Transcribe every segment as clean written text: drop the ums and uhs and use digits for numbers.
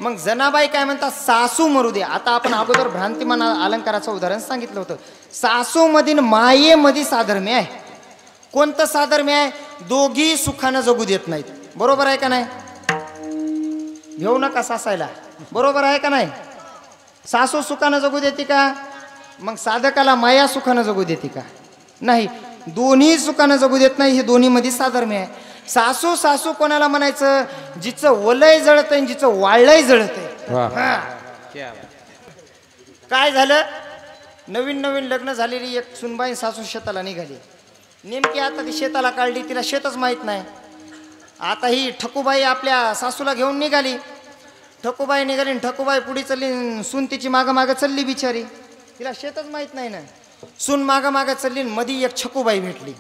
मग जनाबाई काय म्हणतात, सासू मरू दे. आता आपण अगोदर भ्रांतिमान अलंकाराचं उदाहरण सांगितलं होतं. सासू मधील मायेमध्ये साधर्म्य आहे. कोणतं साधर्म्य आहे? दोघी सुखानं जगू देत नाहीत. बरोबर आहे का नाही? घेऊ नका सासायला. बरोबर आहे का नाही? सासू सुखानं जगू देते का? मग साधकाला माया सुखानं जगू देते का? नाही. दोन्ही सुखानं जगू देत नाही. हे दोन्ही मध्ये साधर्म्य आहे. सासू सासू कोणाला म्हणायचं? जिचं वलय जळतंय, जिचं वाळलंय जळतंय. काय झालं? नवीन नवीन लग्न झालेली एक सुनबाई सासू शेताला निघाली. नेमकी आता ती शेताला काढली, तिला शेतच माहित नाही. आता ही ठकूबाई आपल्या सासूला घेऊन निघाली. ठकूबाई निघाली, ठकूबाई पुढे चालली, सून तिची मागं मागं चालली बिचारी. तिला शेतच माहित नाही ना. सून मागं मागं चालली, मध्ये एक छकूबाई भेटली.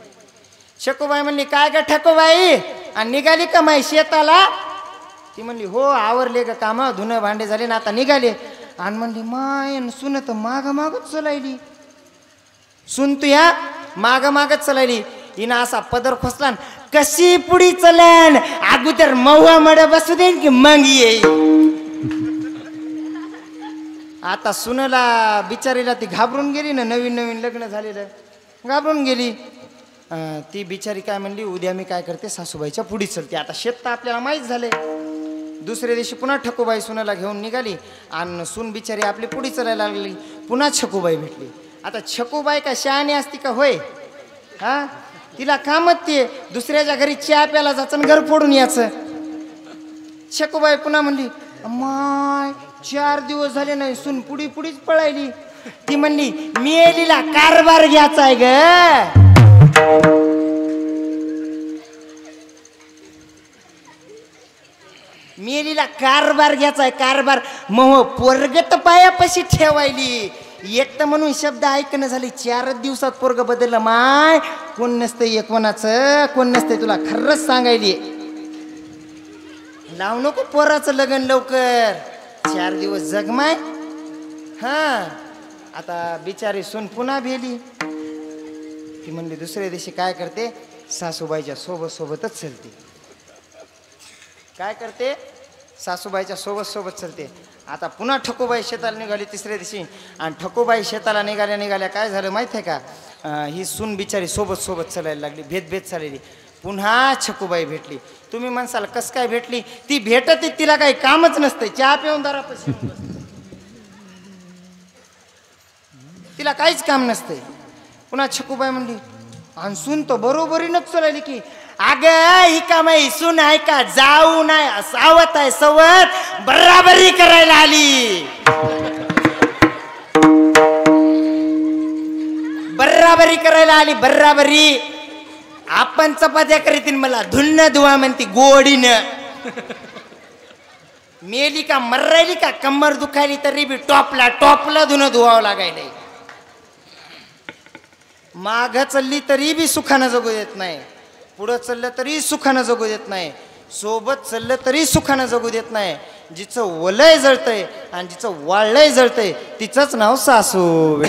छकूबाई म्हणली, काय ग ठकूबाई, आणि निघाली का माई शेताला? ती म्हणली, हो आवरले ग काम, धुणं भांडे झाले ना, आता निघाले. आणि म्हणली, माय सून तर माग मागच चलायली. सून तू या माग मागच चलायली. हिनं असा पदर खोसला, कशी पुढी चलन, अगोदर महुआ मड बसू देईन की मग येईल. आता सुनला बिचारीला ती घाबरून गेली ना, नवीन नवीन लग्न झालेलं, घाबरून गेली. ती बिचारी काय म्हणली, उद्या मी काय करते, सासूबाईच्या पुढी चलते. आता शेत तर आपल्याला माहीत झाले. दुसऱ्या दिवशी पुन्हा ठकूबाई सुनाला घेऊन निघाली आणि सून बिचारी आपली पुढी चालायला लागली. पुन्हा छकूबाई भेटली. आता छकूबाई का शहाणी असती का होय? हा, तिला कामच ते दुसऱ्याच्या घरी चहा प्यायला जायचं, घर फोडून यायचं. छकूबाई पुन्हा म्हणली, माय 4 दिवस झाले नाही, सून पुढी पुढीच पळायली. ती म्हणली, मेलीला कारभार घ्यायचा आहे ग. मेलीला कारभार घ्यायचा आहे, कारभार. मग पोरगत पायापाशी ठेवायली. एक तर म्हणून शब्द ऐकणं झाली. 4 दिवसात पोरग बदललं. माय कोण नसतंय कोणाचं, कोण नसतंय. तुला खरंच सांगायली, लावू नको पोराचं लग्न लवकर. 4 दिवस जग माय. हा, आता बिचारी सून पुन्हा भेली. ती म्हणली, दुसऱ्या दिवशी काय करते, सासूबाईच्या सोबत सोबतच चलते. काय करते, सासूबाईच्या सोबत सोबत चलते. आता पुन्हा ठकूबाई शेताला निघाली तिसऱ्या दिवशी. आणि ठकूबाई शेताला निघाल्या काय झालं माहिती आहे का? ही सून बिचारी सोबत सोबत चालायला लागली, भेद चाललेली. पुन्हा छकूबाई भेटली. तुम्ही म्हणसाल कस काय भेटली? ती भेटत तिला काही कामच नसते, चहा पिऊन दारापाशी तिला काहीच काम नसते. पुन्हा छकूबाई म्हणली, आणि सून तो बरोबरीनच चालली की, अग ही का माई सून आहे का, जाऊ नाही सावत आहे, सवत बराबरी करायला आली. बराबरी करायला आली, बराबरी. आपण चपात्या करीतीन, मला धुन्न धुवा म्हणती गोडीनं. मेली का मर्रायली का, कंबर दुखायली तरी बी टॉपला धुणं धुवावं लागायला. माग चालली तरी बी सुखानं जगू देत नाही. पुढं चाललं तरी सुखानं जगू देत नाही. सोबत चाललं तरी सुखानं जगू देत नाही. जिचं वलय जळतंय आणि जिचं वाळलंय जळतंय, तिचंच नाव सासू.